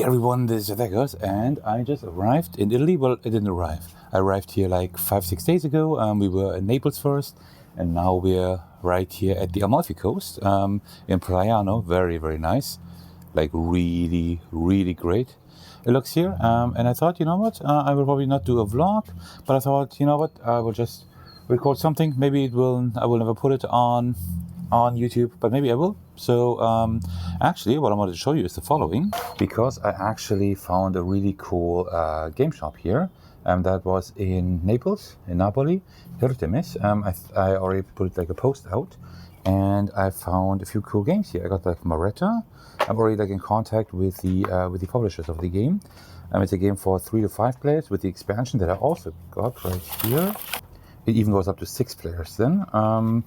everyone, this is Vegas, and I just arrived in Italy. Well, it didn't arrive. I arrived here like 5-6 days ago. We were in Naples first, and now we're right here at the Amalfi Coast in Praiano. Very, very nice. Like really, really great. It looks here, and I thought, you know what, I will probably not do a vlog, but I thought, you know what, I will just record something. Maybe I will never put it on YouTube, but maybe I will. So actually what I wanted to show you is the following, because I actually found a really cool game shop here that was in Naples, in Napoli, Hirtemis. I already put like a post out, and I found a few cool games here. I got like Maretta. I'm already like in contact with the publishers of the game. It's a game for 3 to 5 players with the expansion that I also got right here. It even goes up to 6 players then, and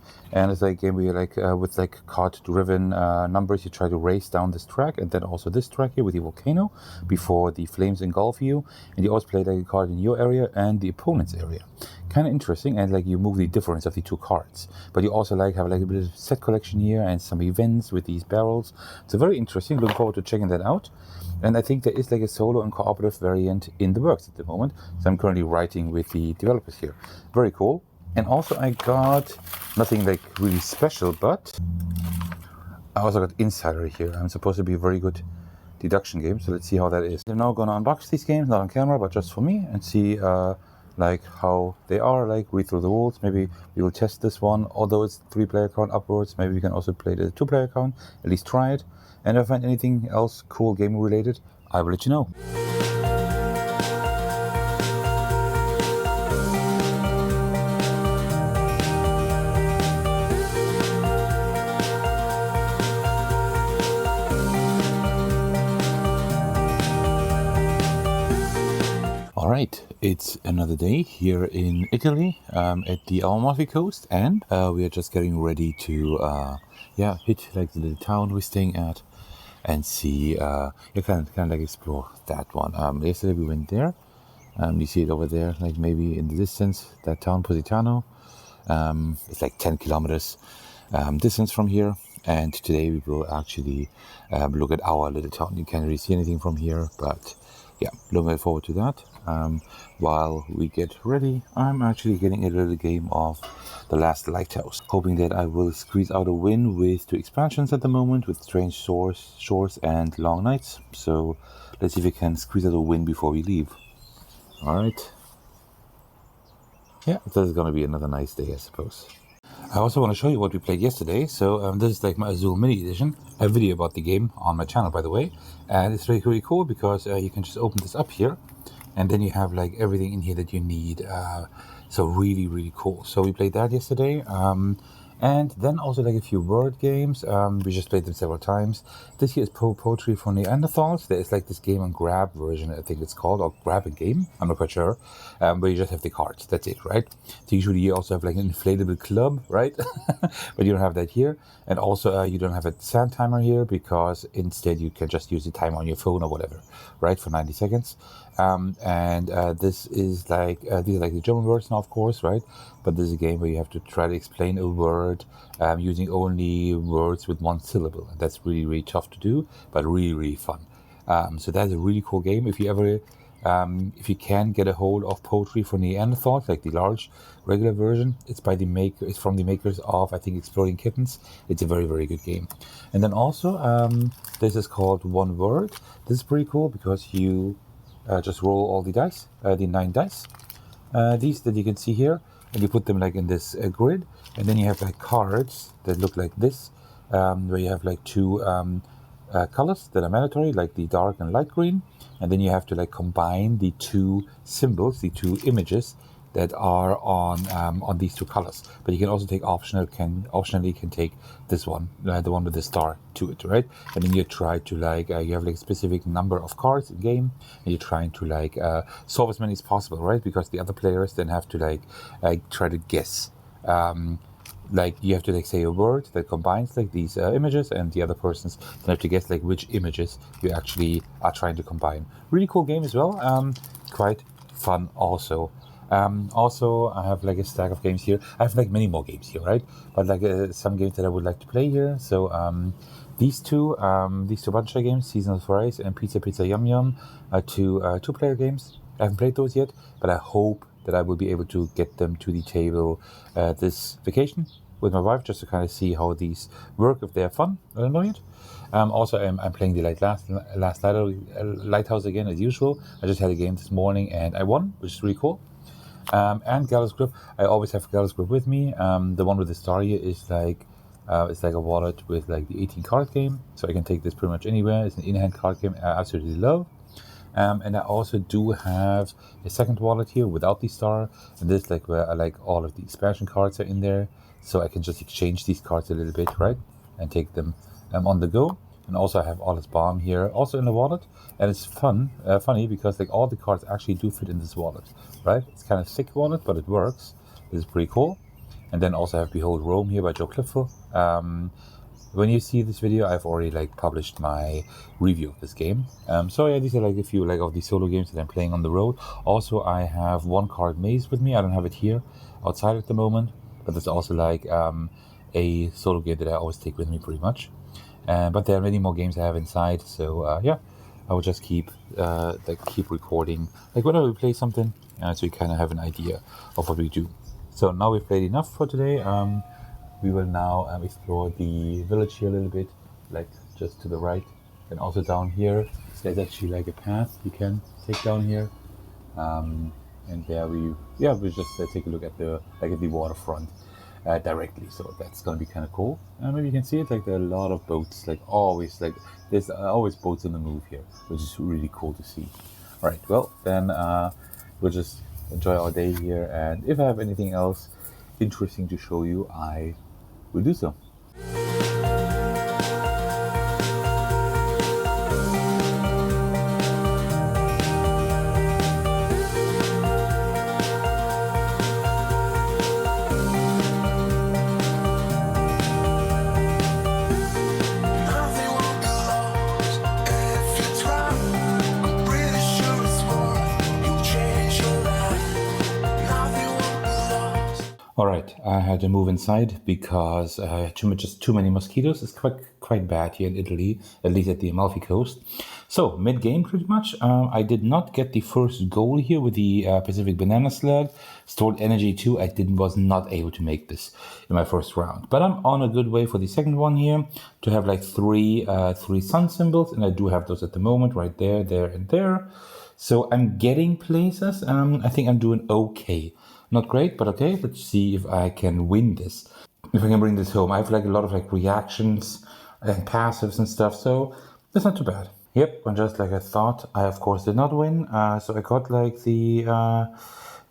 it's like a game where you like with like card-driven numbers, you try to race down this track, and then also this track here with the volcano before the flames engulf you, and you also play like a card in your area and the opponent's area. Kind of interesting, and like you move the difference of the 2 cards, but you also like have like a bit of set collection here and some events with these barrels. So very interesting. Looking forward to checking that out. And I think there is like a solo and cooperative variant in the works at the moment. So I'm currently writing with the developers here. Very cool. And also I got nothing like really special, but I also got Insider here. I'm supposed to be a very good deduction game. So let's see how that is. I'm now gonna unbox these games, not on camera, but just for me, and see like how they are, like read through the rules. Maybe we will test this one, although it's 3-player account upwards. Maybe we can also play the 2-player account, at least try it. And if I find anything else cool gaming related, I will let you know. Alright, it's another day here in Italy at the Amalfi Coast, and we are just getting ready to hit like the little town we're staying at and see, you can like explore that one. Yesterday we went there, you see it over there, like maybe in the distance, that town Positano. It's like 10 kilometers distance from here, and today we will actually look at our little town. You can't really see anything from here, but yeah, looking forward to that. While we get ready, I'm actually getting a little game of The Last Lighthouse, hoping that I will squeeze out a win with 2 expansions at the moment, with Strange Shores and Long Nights. So let's see if we can squeeze out a win before we leave. Alright. Yeah, this is going to be another nice day, I suppose. I also want to show you what we played yesterday. So this is like my Azul Mini Edition. I have a video about the game on my channel, by the way. And it's really, really cool because you can just open this up here. And then you have like everything in here that you need. So really, really cool. So we played that yesterday. And then also like a few word games. We just played them several times. This here is Poetry for Neanderthals. There is like this game on Grab version, I think it's called, or Grab a Game. I'm not quite sure. But you just have the cards. That's it, right? So usually you also have like an inflatable club, right? But you don't have that here. And also you don't have a sand timer here, because instead you can just use the timer on your phone or whatever, right? For 90 seconds. This is like, these are like the German words now, of course, right? But this is a game where you have to try to explain a word using only words with 1 syllable. And that's really, really tough to do, but really, really fun. So that's a really cool game. If you ever, if you can get a hold of Poetry for Neanderthals, like the large regular version, it's from the makers of, I think, Exploding Kittens. It's a very, very good game. And then also, this is called One Word. This is pretty cool because you just roll all the dice, the 9 dice, these that you can see here, and you put them like in this grid, and then you have like cards that look like this, where you have like 2 colors that are mandatory, like the dark and light green, and then you have to like combine the 2 symbols, the 2 images that are on these 2 colors. But you can also take optionally can take this one, the one with the star to it, right? And then you try to like you have like a specific number of cards in game, and you're trying to like solve as many as possible, right? Because the other players then have to like try to guess. Like you have to like say a word that combines like these images, and the other persons then have to guess like which images you actually are trying to combine. Really cool game as well. Quite fun also. Also, I have like a stack of games here. I have like many more games here, right? But like some games that I would like to play here. So These two bunch games, Seasonal Fries and Pizza Yum Yum, are two-player games. I haven't played those yet, but I hope that I will be able to get them to the table this vacation with my wife, just to kind of see how these work, if they're fun. I don't know yet. Also, I'm playing the last Lighthouse again as usual. I just had a game this morning and I won, which is really cool. And Gallus Grip. I always have Gallus Grip with me. The one with the star here is like it's like a wallet with like the 18 card game, so I can take this pretty much anywhere. It's an in-hand card game I absolutely love. And I also do have a second wallet here without the star, and this is like where I like all of the expansion cards are in there, so I can just exchange these cards a little bit, right, and take them on the go. And also I have all this bomb here, also in the wallet, and it's funny because like all the cards actually do fit in this wallet, right? It's kind of thick wallet, but it works. This is pretty cool. And then also I have Behold Rome here by Joe Clifford. When you see this video, I've already like published my review of this game. So yeah, these are like a few like of the solo games that I'm playing on the road. Also, I have one card Maze with me. I don't have it here outside at the moment, but it's also like a solo game that I always take with me pretty much. But there are many more games I have inside. So yeah, I will just keep recording like whenever we play something, so you kind of have an idea of what we do. So now we've played enough for today. We will now explore the village here a little bit, like just to the right, and also down here. There's actually like a path you can take down here, and there we just take a look at the waterfront directly. So that's gonna be kind of cool. Maybe you can see it. Like there are a lot of boats. Like always, like there's always boats on the move here, which is really cool to see. All right, well then we'll just enjoy our day here, and if I have anything else interesting to show you, I will do so. All right, I had to move inside because just too many mosquitoes. It's quite bad here in Italy, at least at the Amalfi Coast. So mid-game, pretty much, I did not get the first goal here with the Pacific Banana Slug. Stored Energy 2, was not able to make this in my first round. But I'm on a good way for the second one here to have like three sun symbols, and I do have those at the moment, right there, there, and there. So I'm getting places. I think I'm doing okay. Not great, but okay. Let's see if I can win this. If I can bring this home. I have like a lot of like reactions and passives and stuff, so that's not too bad. Yep, and just like I thought, I of course did not win. So I got like the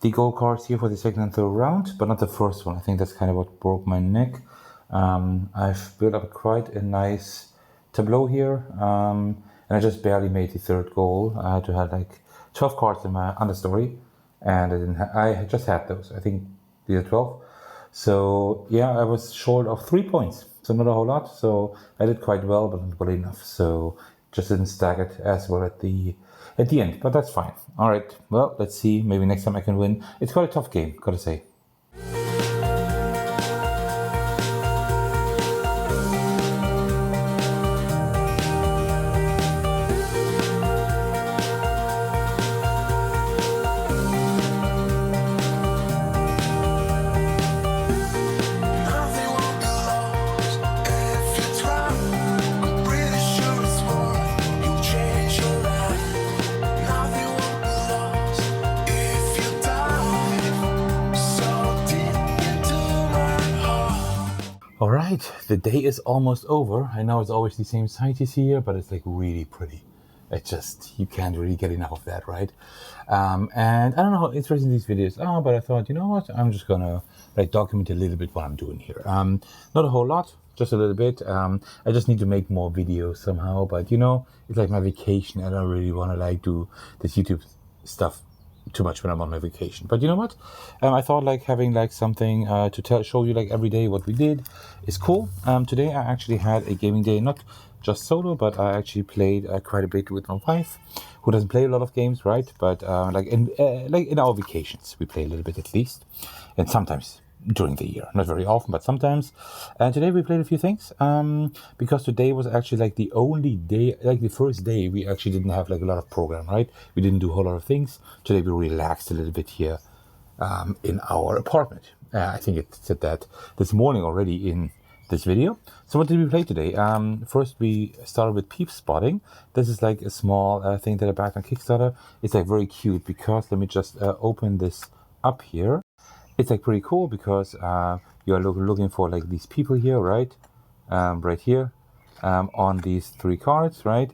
gold cards here for the second and third round, but not the first one. I think that's kind of what broke my neck. I've built up quite a nice tableau here, and I just barely made the third goal. I had to have like 12 cards in my understory, and I just had those. I think these are 12. So yeah, I was short of 3 points, so not a whole lot. So I did quite well, but not well enough. So just didn't stack it as well at the end, but that's fine. All right, well, let's see. Maybe next time I can win. It's quite a tough game, gotta say. All right, the day is almost over. I know it's always the same sight you see here, but it's like really pretty. It's just, you can't really get enough of that, right? And I don't know how interesting these videos are, but I thought, you know what? I'm just gonna like document a little bit what I'm doing here. Not a whole lot, just a little bit. I just need to make more videos somehow, but you know, it's like my vacation. I don't really want to like do this YouTube stuff too much when I'm on my vacation. But you know what? I thought like having like something to show you like every day what we did is cool. Today I actually had a gaming day, not just solo, but I actually played quite a bit with my wife, who doesn't play a lot of games, right? But like in our vacations, we play a little bit at least, and sometimes during the year. Not very often, but sometimes. And today we played a few things, because today was actually like the only day, like the first day we actually didn't have like a lot of program, right? We didn't do a whole lot of things. Today we relaxed a little bit here in our apartment. I think it said that this morning already in this video. So what did we play today? First we started with Peep Spotting. This is like a small thing that I backed on Kickstarter. It's like very cute because, let me just open this up here. It's like pretty cool because you're looking for like these people here, right? Right here on these 3 cards, right?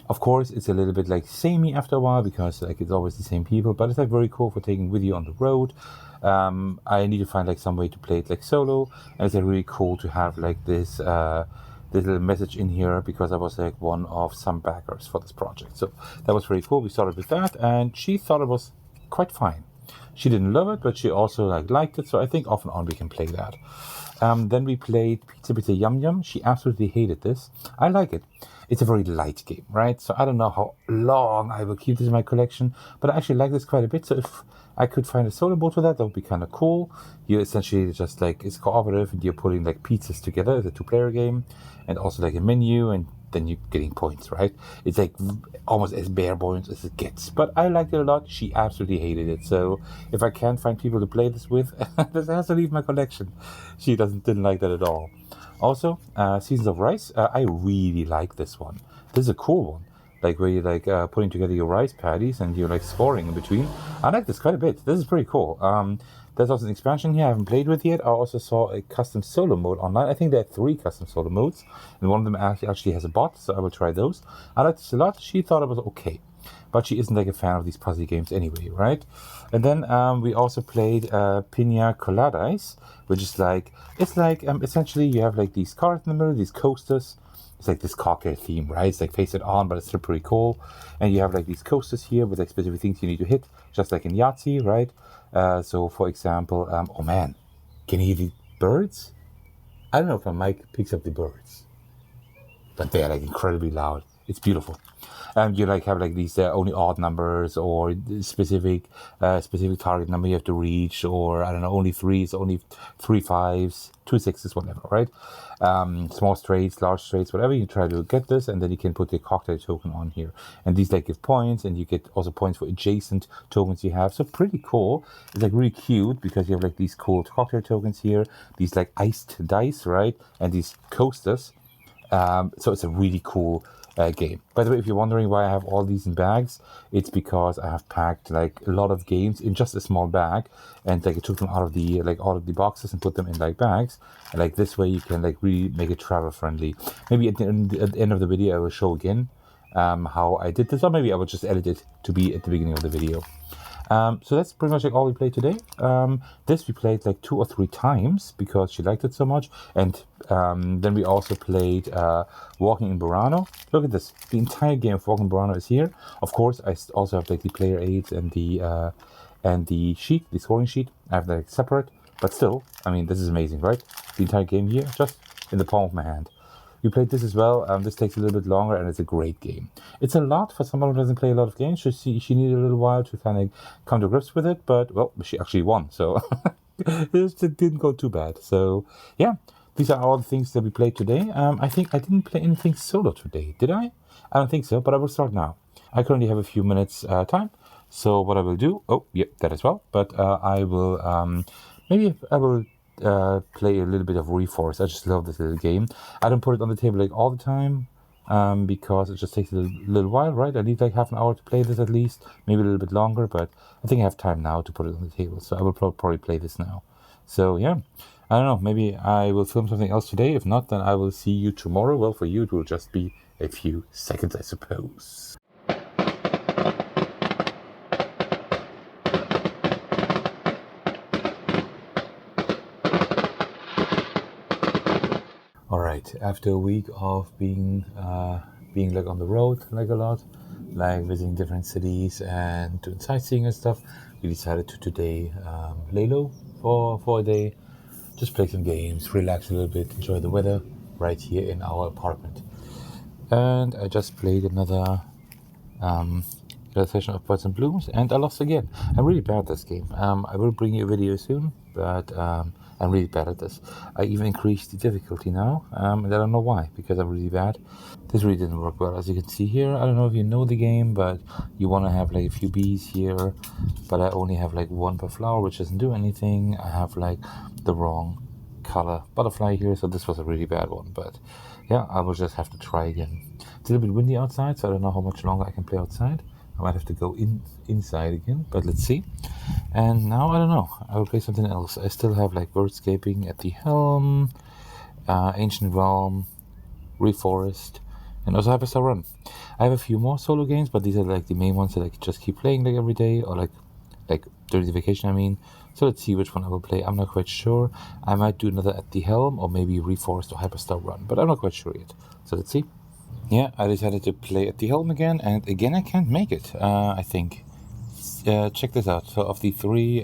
Of course, it's a little bit like samey after a while because like it's always the same people, but it's like very cool for taking with you on the road. I need to find like some way to play it like solo, and it's like really cool to have like this little message in here because I was like one of some backers for this project. So that was very cool. We started with that, and she thought it was quite fine. She didn't love it, but she also liked it. So I think off and on we can play that. Then we played Pizza Pizza Yum Yum. She absolutely hated this. I like it. It's a very light game, right? So I don't know how long I will keep this in my collection, but I actually like this quite a bit. So if I could find a solo mode for that would be kind of cool. You essentially just like, it's cooperative and you're putting like pizzas together. It's a 2-player game, and also like a menu, and then you're getting points, right? It's like almost as bare bones as it gets. But I liked it a lot. She absolutely hated it. So if I can't find people to play this with, this has to leave my collection. She didn't like that at all. Also, Seasons of Rice. I really like this one. This is a cool one. Like where you're like putting together your rice patties and you're like scoring in between. I like this quite a bit. This is pretty cool. There's also an expansion here I haven't played with yet. I also saw a custom solo mode online. I think there are 3 custom solo modes, and one of them actually has a bot, so I will try those. I like this a lot. She thought it was okay, but she isn't like a fan of these puzzle games anyway, right? And then we also played Pina Coladas, which is like, it's like essentially you have like these cards in the middle, these coasters. It's like this cocktail theme, right? It's like face it on, but it's still pretty cool. And you have like these coasters here with like specific things you need to hit, just like in Yahtzee, right? So for example, oh man, can you hear the birds? I don't know if my mic picks up the birds, but they're like incredibly loud. It's beautiful. And you like have like these only odd numbers, or specific target number you have to reach, or I don't know, only 3s, only 3 5s, 2 6s, whatever, right? Small straights, large straights, whatever. You try to get this, and then you can put your cocktail token on here, and these like give points, and you get also points for adjacent tokens you have. So pretty cool. It's like really cute because you have like these cool cocktail tokens here, these like iced dice, right, and these coasters. So it's a really cool game. By the way, if you're wondering why I have all these in bags, it's because I have packed like a lot of games in just a small bag, and like I took them out of the like all of the boxes and put them in like bags, and like this way you can like really make it travel friendly. Maybe at the end of the video I will show again how I did this, or maybe I will just edit it to be at the beginning of the video. So that's pretty much like all we played today. This we played like 2 or 3 times because she liked it so much. And then we also played Walking in Burano. Look at this. The entire game of Walking in Burano is here. Of course, I also have like the player aids and the sheet, the scoring sheet. I have that separate. But still, I mean, this is amazing, right? The entire game here, just in the palm of my hand. We played this as well. This takes a little bit longer, and it's a great game. It's a lot for someone who doesn't play a lot of games. She needed a little while to kind of come to grips with it, but, well, she actually won, so it didn't go too bad. So, yeah, these are all the things that we played today. I think I didn't play anything solo today, did I? I don't think so, but I will start now. I currently have a few minutes time, so what I will do... Oh, yeah, that as well. But I will... maybe I will... play a little bit of Reforce. I just love this little game. I don't put it on the table like all the time because it just takes a little while, right? I need like half an hour to play this at least, maybe a little bit longer, but I think I have time now to put it on the table, so I will probably play this now. So yeah, I don't know, maybe I will film something else today. If not, then I will see you tomorrow. Well, for you it will just be a few seconds, I suppose. All right, after a week of being like on the road like a lot, like visiting different cities and doing sightseeing and stuff, we decided to today lay low for a day, just play some games, relax a little bit, enjoy the weather right here in our apartment. And I just played another session of Birds and Blooms, and I lost again. I'm really bad at this game. I will bring you a video soon, but I'm really bad at this. I even increased the difficulty now, and I don't know why, because I'm really bad. This really didn't work well, as you can see here. I don't know if you know the game, but you want to have like a few bees here, but I only have like one per flower, which doesn't do anything. I have like the wrong color butterfly here, so this was a really bad one. But yeah, I will just have to try again. It's a little bit windy outside, so I don't know how much longer I can play outside. I might have to go inside again, but let's see. And now I don't know. I will play something else. I still have like Birdscaping at the helm, Ancient Realm, Reforest, and also Hyperstar Run. I have a few more solo games, but these are like the main ones that I just keep playing like every day, or like during the vacation, I mean. So let's see which one I will play. I'm not quite sure. I might do another at the helm, or maybe Reforest or Hyperstar Run, but I'm not quite sure yet. So let's see. Yeah, I decided to play at the helm again, and again I can't make it. I think. Check this out. So of the three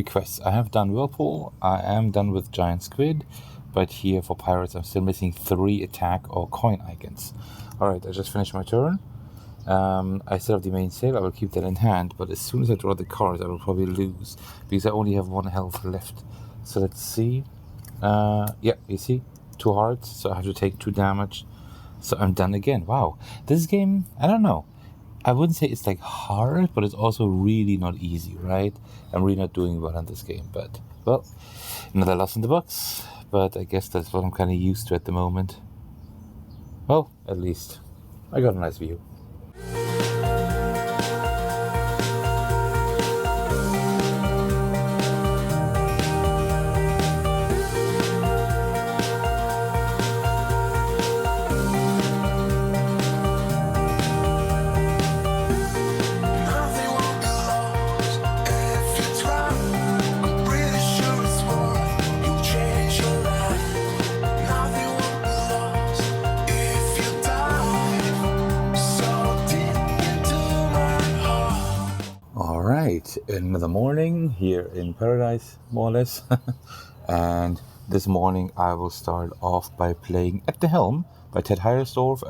quests, I have done Whirlpool. I am done with Giant Squid, but here for Pirates, I'm still missing 3 attack or coin icons. All right, I just finished my turn. I still have the main sail. I will keep that in hand, but as soon as I draw the cards, I will probably lose because I only have 1 health left. So let's see. Yeah, you see, 2 hearts, so I have to take 2 damage. So I'm done again. Wow, this game, I don't know. I wouldn't say it's like hard, but it's also really not easy, right? I'm really not doing well in this game, but well, another loss in the books. But I guess that's what I'm kind of used to at the moment. Well, at least I got a nice view. Right, another morning here in paradise, more or less. And this morning I will start off by playing At the Helm by Ted Hiersdorf,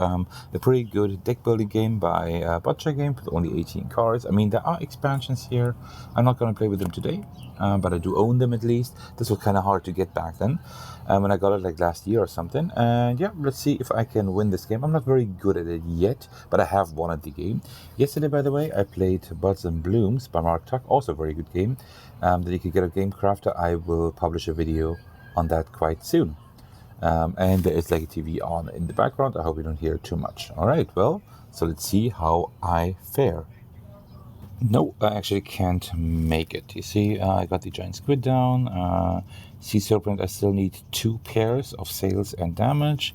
a pretty good deck building game by Butcher Game with only 18 cards. I mean, there are expansions here. I'm not going to play with them today, but I do own them at least. This was kind of hard to get back then when I got it like last year or something. And yeah, let's see if I can win this game. I'm not very good at it yet, but I have won at the game. Yesterday, by the way, I played Buds and Blooms by Mark Tuck, also a very good game that you can get at Game Crafter. I will publish a video on that quite soon. And there is like a TV on in the background. I hope you don't hear too much. All right, well, so let's see how I fare. No, I actually can't make it. You see, I got the Giant Squid down. Sea Serpent, I still need 2 pairs of sails and damage.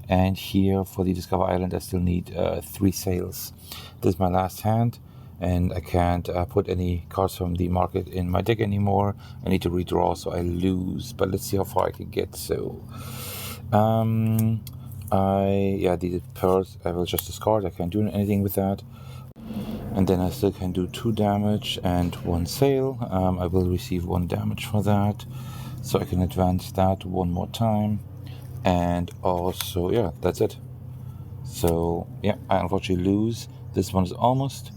And here for the Discover Island, I still need 3 sails. This is my last hand, and I can't put any cards from the market in my deck anymore. I need to redraw, so I lose. But let's see how far I can get. So, the pearls I will just discard. I can't do anything with that. And then I still can do 2 damage and 1 sail. I will receive 1 damage for that, so I can advance that 1 more time. And also, yeah, that's it. So yeah, I unfortunately lose. This one is almost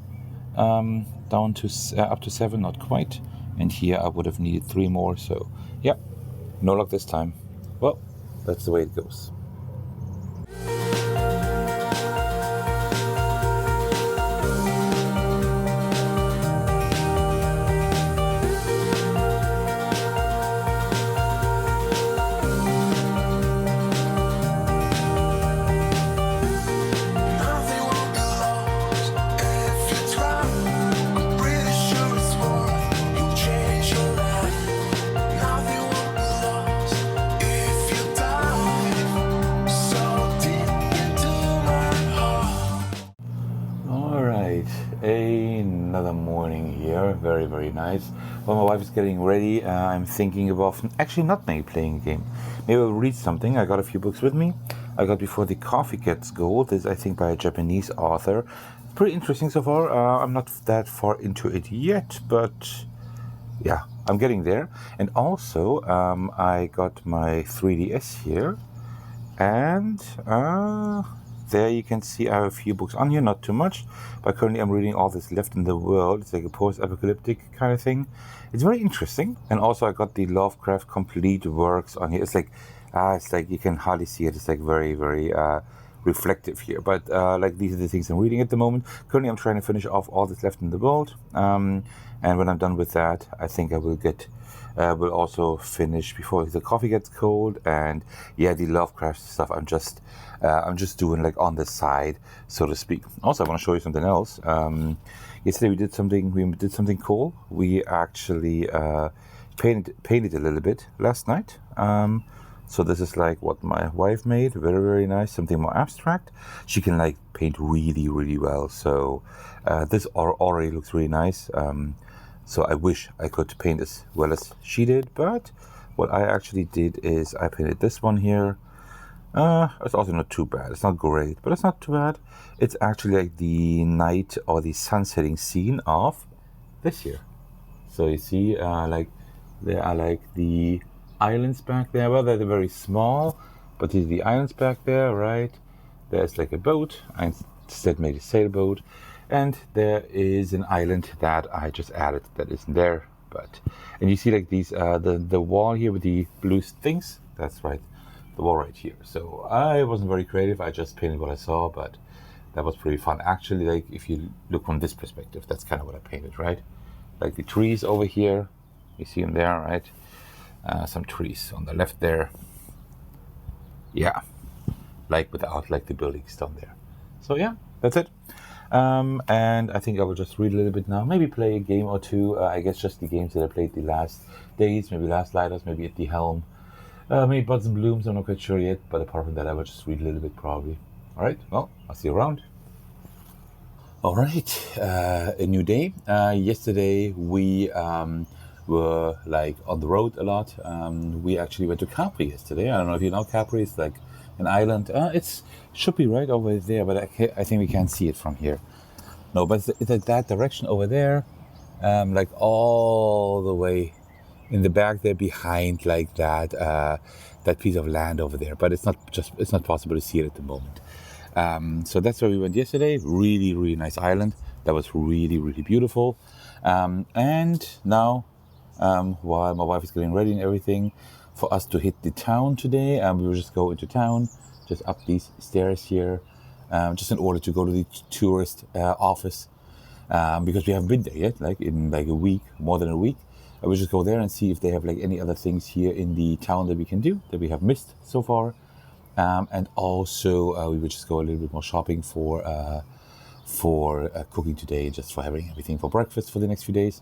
down to up to 7, not quite. And here I would have needed 3 more. So yeah, no luck this time. Well, that's the way it goes. Another morning here, very, very nice. Well, my wife is getting ready. I'm thinking about actually not maybe playing a game. Maybe I'll read something. I got a few books with me. I got Before the Coffee Gets Gold. This is, I think, by a Japanese author. Pretty interesting so far. I'm not that far into it yet, but yeah, I'm getting there. And also, I got my 3DS here, and there you can see I have a few books on here, not too much, but currently I'm reading All That's Left in the World. It's like a post-apocalyptic kind of thing. It's very interesting. And also I got the Lovecraft complete works on here. It's like you can hardly see it. It's like very, very reflective here. But like these are the things I'm reading at the moment. Currently I'm trying to finish off All That's Left in the World. And when I'm done with that, I think I will will also finish before the coffee gets cold. And yeah, the Lovecraft stuff I'm just doing like on the side, so to speak. Also, I want to show you something else. Yesterday we did something cool. We actually painted a little bit last night. So this is like what my wife made. Very, very nice. Something more abstract. She can like paint really, really well. So this already looks really nice. So I wish I could paint as well as she did. But what I actually did is I painted this one here. It's also not too bad. It's not great, but it's not too bad. It's actually like the night or the sun setting scene of this year. So you see, like there are like the islands back there. Well, they're very small, but there's the islands back there, right? There's like a boat. I instead made a sailboat, and there is an island that I just added that isn't there. And you see like these the wall here with the blue things. That's right. The wall right here. So I wasn't very creative. I just painted what I saw, but that was pretty fun. Actually, like if you look from this perspective, that's kind of what I painted, right? Like the trees over here, you see them there, right? Some trees on the left there. Yeah, like without like the buildings down there. So yeah, that's it. And I think I will just read a little bit now. Maybe play a game or two. I guess just the games that I played the last days. Maybe Last Lighters. Maybe At the Helm. Maybe Buds and Blooms, I'm not quite sure yet, but apart from that, I will just read a little bit probably. Alright, well, I'll see you around. Alright, a new day. Yesterday we were like on the road a lot. We actually went to Capri yesterday. I don't know if you know Capri, it's like an island. It should be right over there, but I think we can't see it from here. No, but it's like that direction over there, like all the way in the back there behind like that piece of land over there, but it's not possible to see it at the moment. So that's where we went yesterday. Really, really nice island. That was really, really beautiful. And now, while my wife is getting ready and everything for us to hit the town today, we will just go into town, just up these stairs here, just in order to go to the tourist office, because we haven't been there yet, like in like a week, more than a week. I will just go there and see if they have like any other things here in the town that we can do that we have missed so far. And also we will just go a little bit more shopping for cooking today, just for having everything for breakfast for the next few days.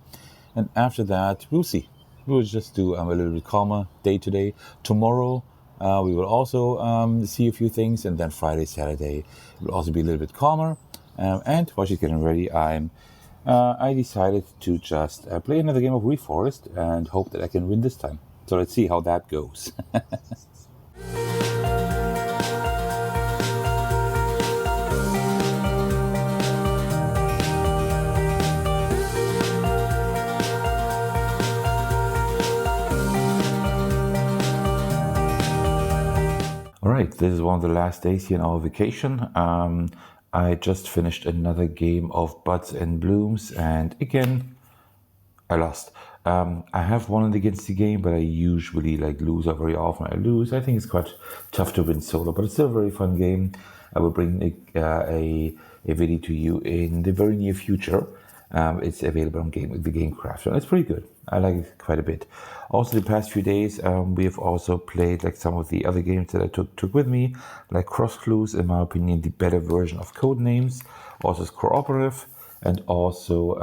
And after that, we'll see. We'll just do a little bit calmer day today. Tomorrow we will also see a few things, and then Friday, Saturday will also be a little bit calmer. And while she's getting ready, I decided to just play another game of Reforest and hope that I can win this time. So let's see how that goes. All right, this is one of the last days here in our vacation. I just finished another game of Buds and Blooms, and again, I lost. I have won against the game, but I usually like lose, or very often I lose. I think it's quite tough to win solo, but it's still a very fun game. I will bring a video to you in the very near future. It's available on the Game Craft, and it's pretty good. I like it quite a bit. Also, the past few days, we have also played like some of the other games that I took with me, like Cross Clues, in my opinion, the better version of Codenames. Also, it's Cooperative, and also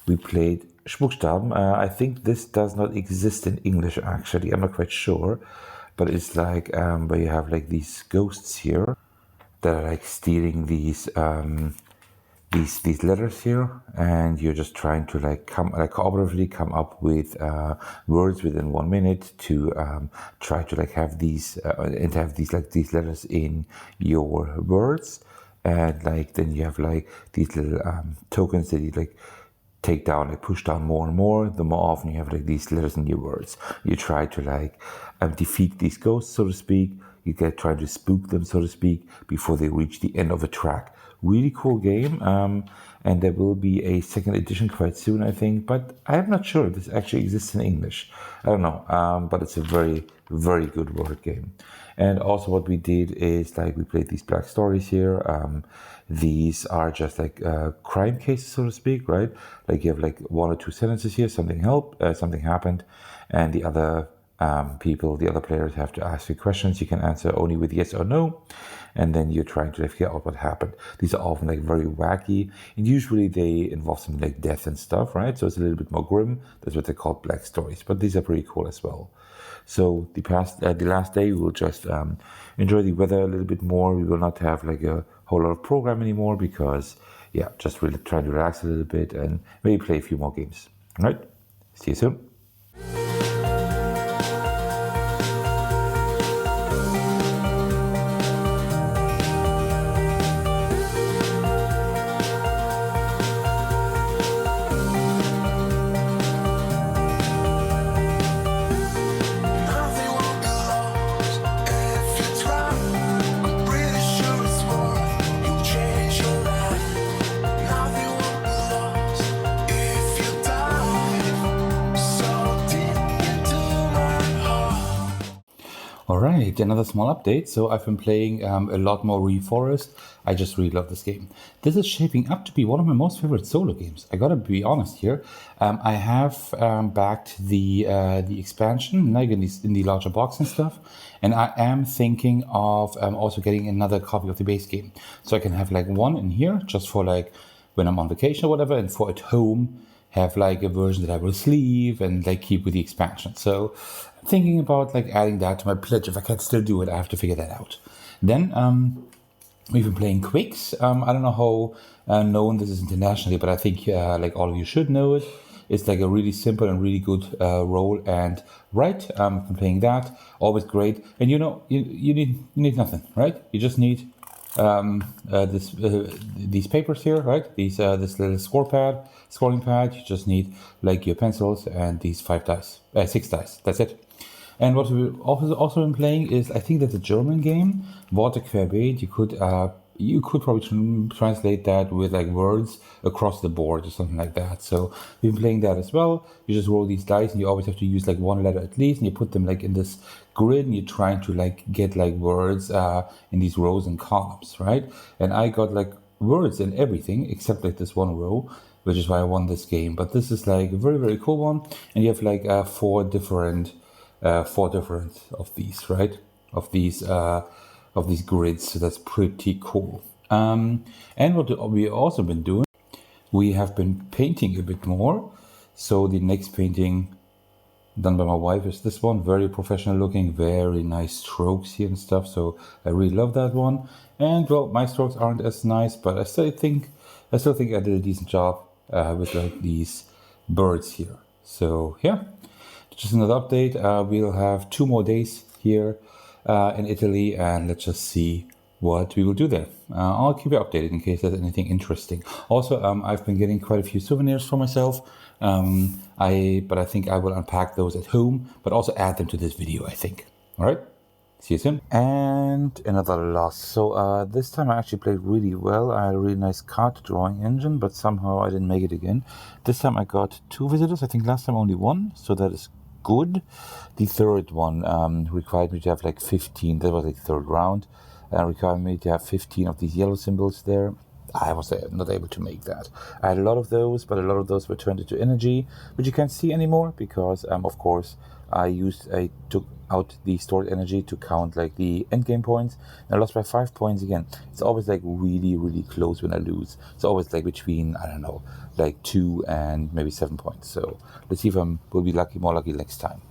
we played Schmuckstaben. I think this does not exist in English, actually. I'm not quite sure, but it's like where you have like these ghosts here that are like stealing these letters here, and you're just trying to like cooperatively come up with words within 1 minute to try to like have these and have these letters in your words, and like then you have like these little tokens that you like take down, like push down more and more. The more often you have like these letters in your words, you try to like defeat these ghosts, so to speak. You get trying to spook them, so to speak, before they reach the end of a track. Really cool game, and there will be a second edition quite soon, I think. But I'm not sure if this actually exists in English. I don't know, but it's a very, very good word game. And also, what we did is like we played these black stories here. These are just like crime cases, so to speak, right? Like you have like one or two sentences here. Something something happened, and the other the other players have to ask you questions. You can answer only with yes or no, and then you're trying to figure out what happened. These are often like very wacky, and usually they involve something like death and stuff, right? So it's a little bit more grim. That's what they call black stories, but these are pretty cool as well. So the last day we will just enjoy the weather a little bit more. We will not have like a whole lot of program anymore because just really try to relax a little bit and maybe play a few more games. All right, see you soon. All right, another small update. So I've been playing a lot more Reforest. I just really love this game. This is shaping up to be one of my most favorite solo games. I gotta be honest here. I have backed the expansion, like in the larger box and stuff, and I am thinking of also getting another copy of the base game, so I can have like one in here just for like when I'm on vacation or whatever, and for at home have like a version that I will sleeve and like keep with the expansion. So I'm thinking about like adding that to my pledge. If I can still do it, I have to figure that out. Then we've been playing Quicks. I don't know how known this is internationally, but I think like all of you should know it. It's like a really simple and really good role and write. I'm playing that, always great. And you know, you need nothing, right? You just need these papers here, right? These this little scoring pad. You just need like your pencils and these 6 dice. That's it. And what we've also been playing is, I think that's a German game, Worte querbeet. You could probably translate that with like words across the board or something like that. So we've been playing that as well. You just roll these dice and you always have to use like one letter at least, and you put them like in this grid and you're trying to like get like words in these rows and columns, right? And I got like words in everything except like this one row, which is why I won this game. But this is like a very, very cool one. And you have like four different of these, right? Of these grids, so that's pretty cool. And what we also been doing, we have been painting a bit more. So the next painting done by my wife is this one, very professional looking, very nice strokes here and stuff. So I really love that one. And well, my strokes aren't as nice, but I still think I did a decent job with like these birds here. So yeah, just another update. We'll have 2 more days here in Italy, and let's just see what we will do there. I'll keep you updated in case there's anything interesting. Also, I've been getting quite a few souvenirs for myself. But I think I will unpack those at home, but also add them to this video, I think. All right, see you soon. And another loss. So this time I actually played really well. I had a really nice card drawing engine, but somehow I didn't make it again. This time I got 2 visitors. I think last time only 1, so that is good. The third one required me to have like 15. That was like third round. Required me to have 15 of these yellow symbols there. I was not able to make that. I had a lot of those, but a lot of those were turned into energy, which you can't see anymore because, of course, I took out the stored energy to count like the end game points, and I lost by 5 points again. It's always like really, really close when I lose. It's always like between, I don't know, like 2 and maybe 7 points. So let's see if will be more lucky next time.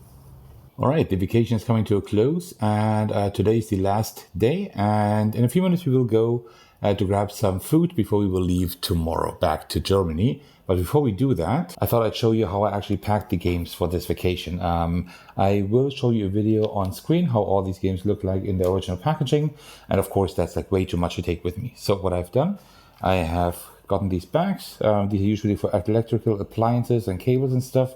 All right, the vacation is coming to a close, and today is the last day, and in a few minutes we will go to grab some food before we will leave tomorrow back to Germany. But before we do that, I thought I'd show you how I actually packed the games for this vacation. I will show you a video on screen how all these games look like in the original packaging, and of course that's like way too much to take with me. So what I've done, I have gotten these bags. These are usually for electrical appliances and cables and stuff.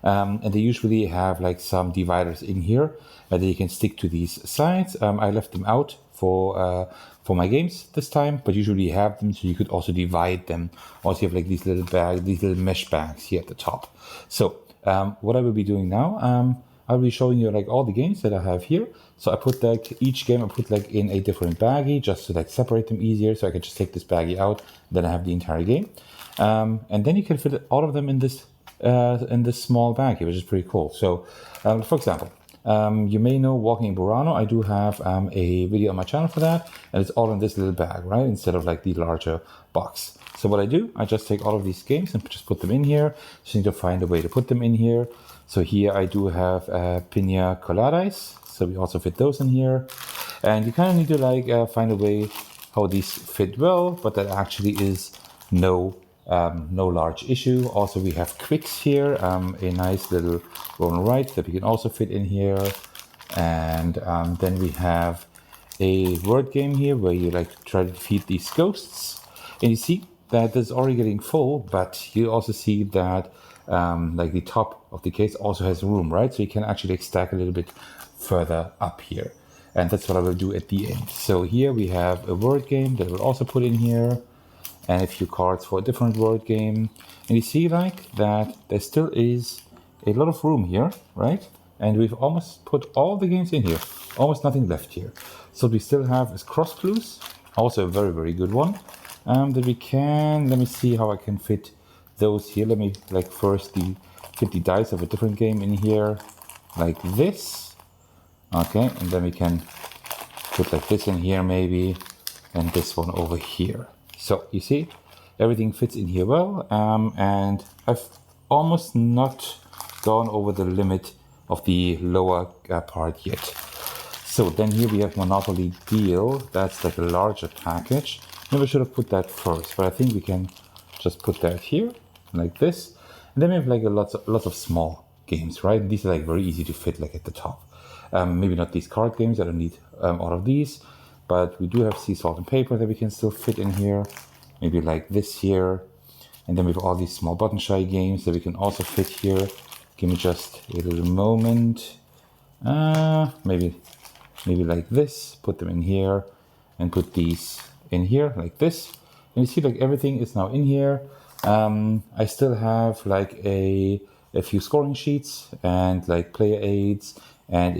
And they usually have like some dividers in here that you can stick to these sides. I left them out for my games this time, but usually you have them so you could also divide them. Also, you have like these little mesh bags here at the top. So what I will be doing now, I'll be showing you like all the games that I have here. So I put like each game I put like in a different baggie just to like separate them easier. So I can just take this baggie out, then I have the entire game, and then you can fit all of them in this small baggie, which is pretty cool. So, for example, you may know Walking in Burano. I do have a video on my channel for that, and it's all in this little bag, right? Instead of like the larger box. So what I do, I just take all of these games and just put them in here. Just need to find a way to put them in here. So here I do have Pina Coladas. So we also fit those in here. And you kind of need to like find a way how these fit well, but that actually is no large issue. Also, we have quicks here, a nice little roll and write that we can also fit in here. And then we have a word game here where you like try to defeat these ghosts. And you see that this is already getting full, but you also see that like the top of the case also has room, right? So you can actually like stack a little bit further up here. And that's what I will do at the end. So here we have a word game that I will also put in here, and a few cards for a different word game. And you see like that there still is a lot of room here, right? And we've almost put all the games in here, almost nothing left here. So we still have is Cross Clues, also a very, very good one. That we can, let me see how I can fit those here. Let me like first fit the dice of a different game in here, like this. Okay, and then we can put like this in here maybe, and this one over here. So you see, everything fits in here well, and I've almost not gone over the limit of the lower part yet. So then here we have Monopoly Deal. That's like a larger package. Maybe I should have put that first, but I think we can just put that here like this. And then we have like lots of small games, right? These are like very easy to fit like at the top. Maybe not these card games. I don't need all of these. But we do have Sea Salt and Paper that we can still fit in here. Maybe like this here. And then we have all these small button shy games that we can also fit here. Give me just a little moment. Maybe like this. Put them in here. And put these in here like this. And you see like everything is now in here. I still have like a few scoring sheets and like player aids and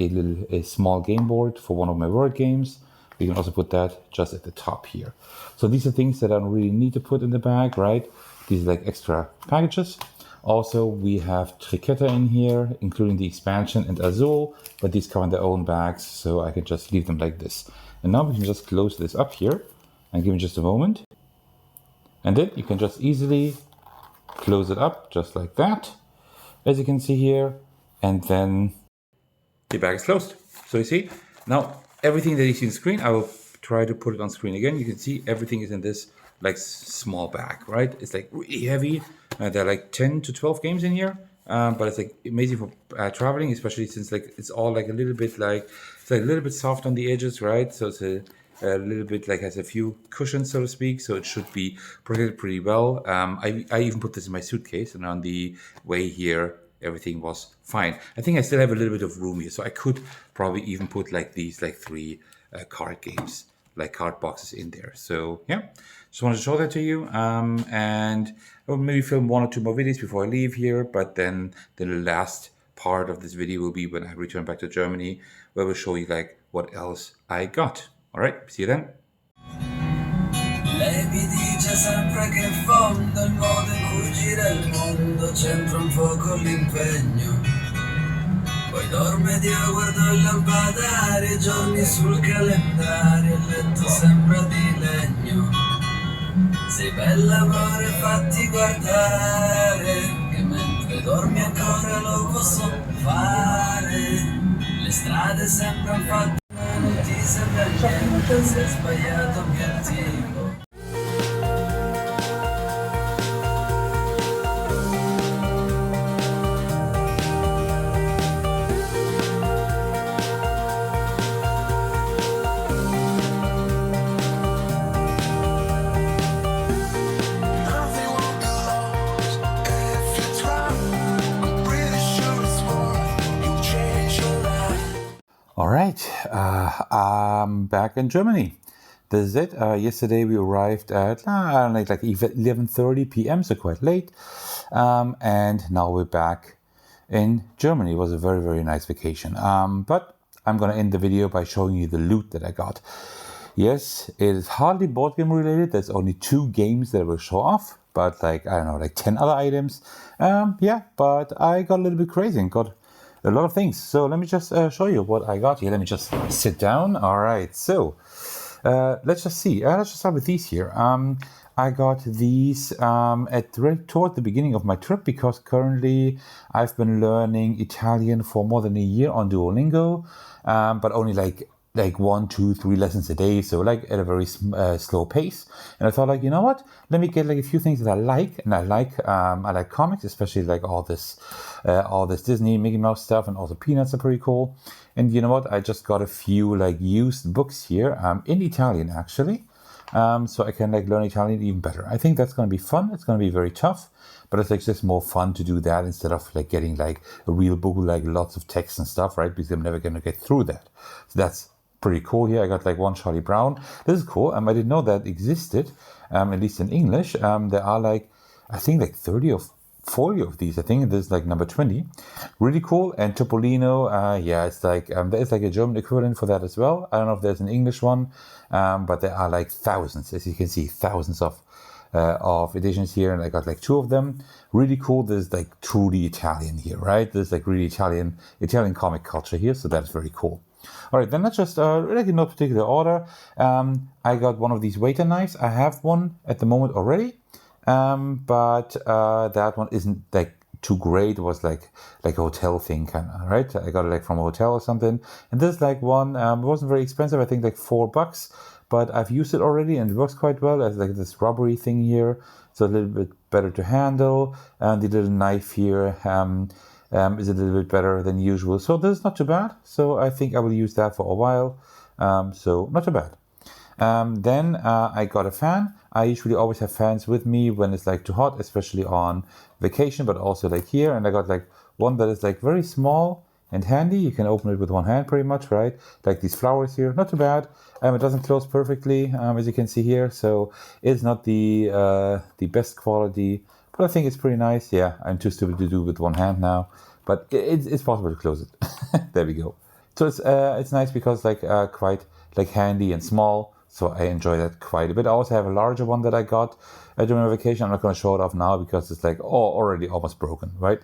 a small game board for one of my word games. You can also put that just at the top here. So these are things that I don't really need to put in the bag, right? These are like extra packages. Also, we have Triqueta in here, including the expansion and Azul, but these come in their own bags, so I can just leave them like this. And now we can just close this up here and give me just a moment. And then you can just easily close it up just like that, as you can see here. And then the bag is closed. So you see, now everything that you see on screen, I will try to put it on screen again. You can see everything is in this like small bag, right? It's like really heavy. There are like 10 to 12 games in here, but it's like amazing for traveling, especially since like it's all like a little bit like, it's like a little bit soft on the edges, right? So it's a little bit like has a few cushions, so to speak. So it should be protected pretty well. I even put this in my suitcase, and on the way here, everything was fine. I think I still have a little bit of room here, so I could probably even put like these like 3 card games, like card boxes in there. So yeah, just wanted to show that to you, and I will maybe film 1 or 2 more videos before I leave here, but then the last part of this video will be when I return back to Germany, where we'll show you like what else I got. All right, see you then. Lei mi dice sempre che in fondo il modo in cui gira il mondo c'entra un po' con l'impegno. Poi dorme Dio, guardo il lampadario, i giorni sul calendario, il letto sembra di legno. Sei bella amore, fatti guardare, che mentre dormi ancora lo posso fare. Le strade sembrano fatte, ma non ti sembra niente, sei sbagliato obiettivo. Nothing will be lost if you try. I'm pretty sure. All right, I'm back in Germany. This is it. Yesterday we arrived at like 11:30 p.m., so quite late. And now we're back in Germany. It was a very, very nice vacation. But I'm going to end the video by showing you the loot that I got. Yes, it is hardly board game related. There's only 2 games that I will show off, but like, I don't know, like 10 other items. Yeah, but I got a little bit crazy and got a lot of things. So let me just show you what I got here. Let me just sit down. All right, so let's just see. Let's just start with these here. I got these toward the beginning of my trip because currently I've been learning Italian for more than a year on Duolingo, but only like 1, 2, 3 lessons a day, so like at a very slow pace. And I thought, like, you know what? Let me get like a few things that I like, and I like comics, especially like all this Disney Mickey Mouse stuff, and also Peanuts are pretty cool. And you know what? I just got a few like used books here in Italian actually. So I can like learn Italian even better. I think that's going to be fun. It's going to be very tough, but it's like just more fun to do that instead of like getting like a real book with like lots of text and stuff, right? Because I'm never going to get through that. So that's pretty cool here. I got like one Charlie Brown. This is cool. I didn't know that existed, at least in English. There are like, I think like 30 or 40 of these. I think this is like number 20. Really cool. And Topolino, yeah, it's like, there is like a German equivalent for that as well. I don't know if there's an English one, but there are like thousands, as you can see, thousands of editions here, and I got like 2 of them. Really cool. This is like truly Italian here, right? There's like really Italian comic culture here, so that's very cool. All right, then let's just, like in no particular order, I got one of these waiter knives. I have one at the moment already, but that one isn't like too great. It was like a hotel thing, kind of, right? I got it like from a hotel or something. And this is like one, it wasn't very expensive, I think like $4, but I've used it already and it works quite well. It's like this rubbery thing here, so a little bit better to handle. And the little knife here, is a little bit better than usual. So this is not too bad. So I think I will use that for a while. So not too bad. Then I got a fan. I usually always have fans with me when it's like too hot, especially on vacation, but also like here. And I got like one that is like very small and handy. You can open it with one hand pretty much, right? Like these flowers here, not too bad. It doesn't close perfectly, as you can see here. So it's not the best quality, but I think it's pretty nice. Yeah, I'm too stupid to do with one hand now, but it's possible to close it. There we go. So it's nice because like quite like handy and small. So I enjoy that quite a bit. I also have a larger one that I got during my vacation. I'm not going to show it off now because it's like already almost broken, right?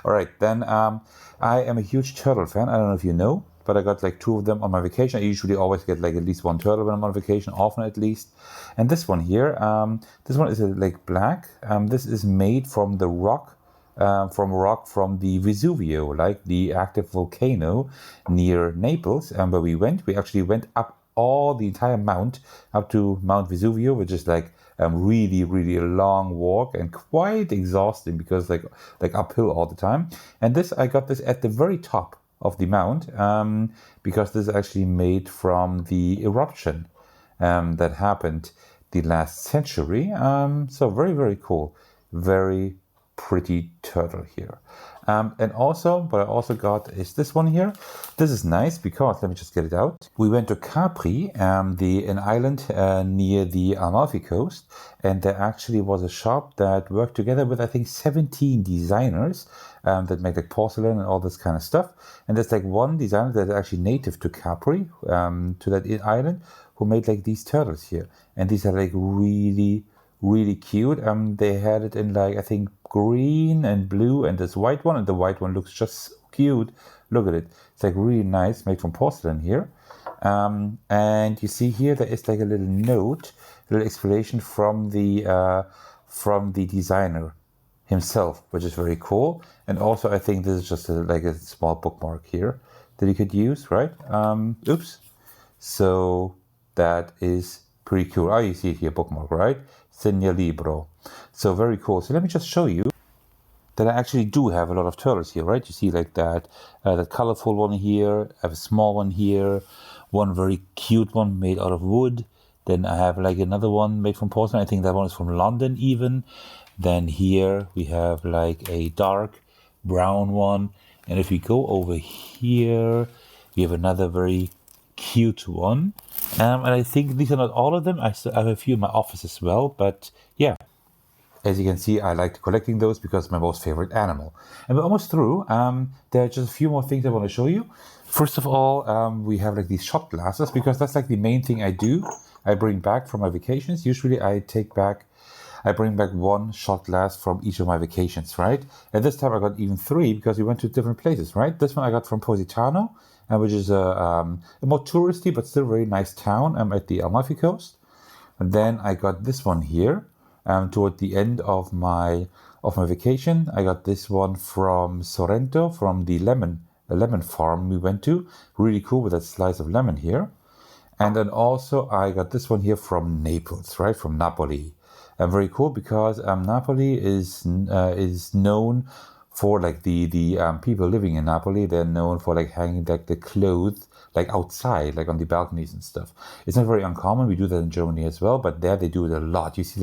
All right, then I am a huge turtle fan. I don't know if you know, but I got like 2 of them on my vacation. I usually always get like at least 1 turtle when I'm on vacation, often at least. And this one here, this one is like black. This is made from the rock. From the Vesuvio, like the active volcano near Naples, where we went. We actually went up the entire mount up to Mount Vesuvio, which is like really, really a long walk and quite exhausting because like uphill all the time. And I got this at the very top of the mount because this is actually made from the eruption that happened the last century. So very, very cool. Very pretty turtle here. And also, what I also got is this one here. This is nice because, let me just get it out. We went to Capri, an island near the Amalfi Coast, and there actually was a shop that worked together with, I think, 17 designers that make like porcelain and all this kind of stuff. And there's like one designer that's actually native to Capri, to that island, who made like these turtles here. And these are like really, really cute. They had it in like, I think, green and blue and this white one, and the white one looks just so cute. Look at it. It's like really nice, made from porcelain here. And you see here there is like a little note, a little explanation from the designer himself, which is very cool. And also I think this is just like a small bookmark here that you could use, right? Oops. So that is pretty cool. Oh, you see it here, bookmark, right? Segna libro. So very cool. So let me just show you that I actually do have a lot of turtles here, right? You see like that colorful one here. I have a small one here, one very cute one made out of wood. Then I have like another one made from porcelain. I think that one is from London even. Then here we have like a dark brown one. And if we go over here, we have another very cute one. And I think these are not all of them. I have a few in my office as well. But yeah, as you can see, I like collecting those because it's my most favorite animal. And we're almost through. There are just a few more things I want to show you. First of all, we have like these shot glasses because that's like the main thing I do. I bring back from my vacations. Usually I bring back one shot glass from each of my vacations, right? And this time I got even 3 because we went to different places, right? This one I got from Positano, which is a more touristy but still very nice town at the Amalfi Coast. And then I got this one here toward the end of my vacation. I got this one from Sorrento, from the lemon farm we went to. Really cool with that slice of lemon here. And then also I got this one here from Naples, right? From Napoli. Very cool because Napoli is known for like the people living in Napoli. They're known for like hanging like the clothes like outside, like on the balconies and stuff. It's not very uncommon. We do that in Germany as well, but there they do it a lot. You see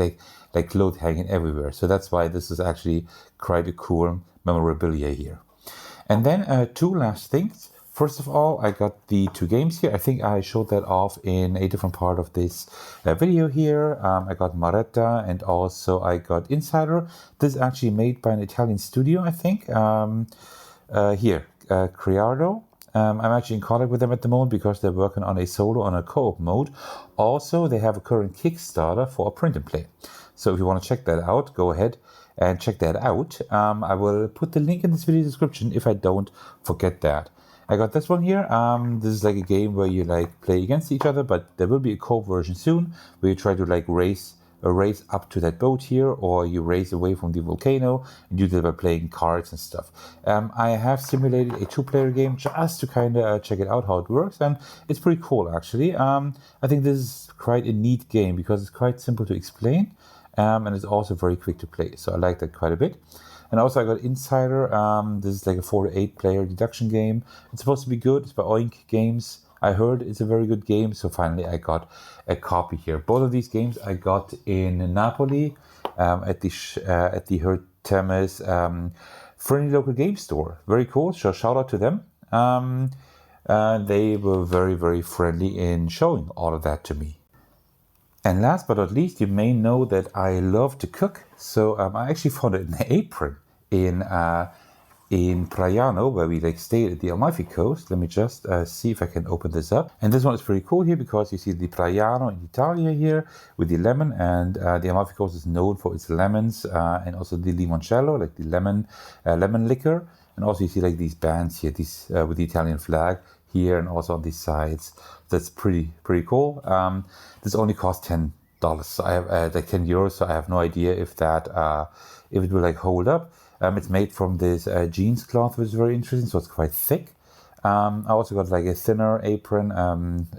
like clothes hanging everywhere. So that's why this is actually quite a cool memorabilia here. And then 2 last things. First of all, I got the 2 games here. I think I showed that off in a different part of this video here. I got Maretta and also I got Insider. This is actually made by an Italian studio, I think. Here, Criardo. I'm actually in contact with them at the moment because they're working on a solo on a co-op mode. Also, they have a current Kickstarter for a print and play. So if you want to check that out, go ahead and check that out. I will put the link in this video description if I don't forget that. I got this one here. This is like a game where you like play against each other, but there will be a co-op version soon where you try to like race up to that boat here, or you race away from the volcano, and you do that by playing cards and stuff. I have simulated a 2-player game just to kind of check it out how it works, and it's pretty cool actually. I think this is quite a neat game because it's quite simple to explain, and it's also very quick to play. So I like that quite a bit. And also I got Insider. This is like a 4 to 8 player deduction game. It's supposed to be good. It's by Oink Games. I heard it's a very good game. So finally I got a copy here. Both of these games I got in Napoli at the Hertemes friendly local game store. Very cool. So shout out to them. They were very, very friendly in showing all of that to me. And last but not least, you may know that I love to cook. So I actually found an apron in Praiano, where we like stayed at the Amalfi Coast. Let me just see if I can open this up. And this one is pretty cool here because you see the Praiano in Italia here with the lemon, and the Amalfi Coast is known for its lemons and also the limoncello, like the lemon liquor. And also you see like these bands here, these with the Italian flag here and also on these sides. That's pretty cool. This only costs $10. So I have like €10. So I have no idea if it will like hold up. It's made from this jeans cloth, which is very interesting. So it's quite thick. I also got like a thinner apron,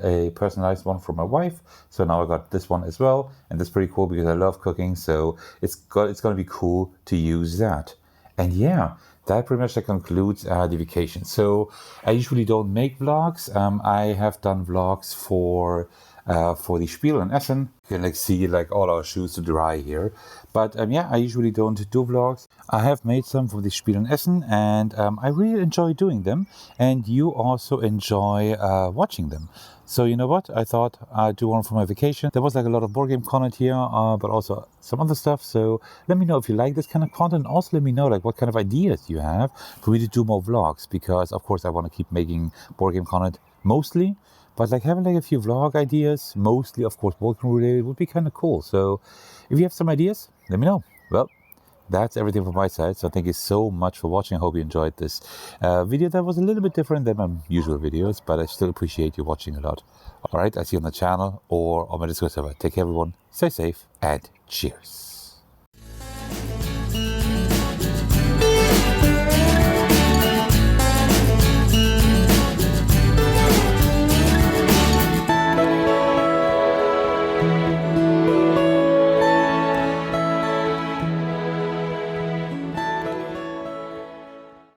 a personalized one for my wife. So now I got this one as well, and that's pretty cool because I love cooking. So it's going to be cool to use that. And yeah, that pretty much concludes the vacation. So I usually don't make vlogs. I have done vlogs for the Spiel in Essen. You can like see like all our shoes to dry here. But yeah, I usually don't do vlogs. I have made some for the Spiel in Essen, and I really enjoy doing them. And you also enjoy watching them. So you know what? I thought I'd do one for my vacation. There was like a lot of board game content here, but also some other stuff. So let me know if you like this kind of content. Also let me know like what kind of ideas you have for me to do more vlogs. Because of course I want to keep making board game content mostly. But like having like a few vlog ideas, mostly of course board game related, would be kind of cool. So if you have some ideas, let me know. Well, that's everything from my side. So thank you so much for watching. I hope you enjoyed this video that was a little bit different than my usual videos, but I still appreciate you watching a lot. All right, I see you on the channel or on my Discord server. Take care, everyone. Stay safe and cheers.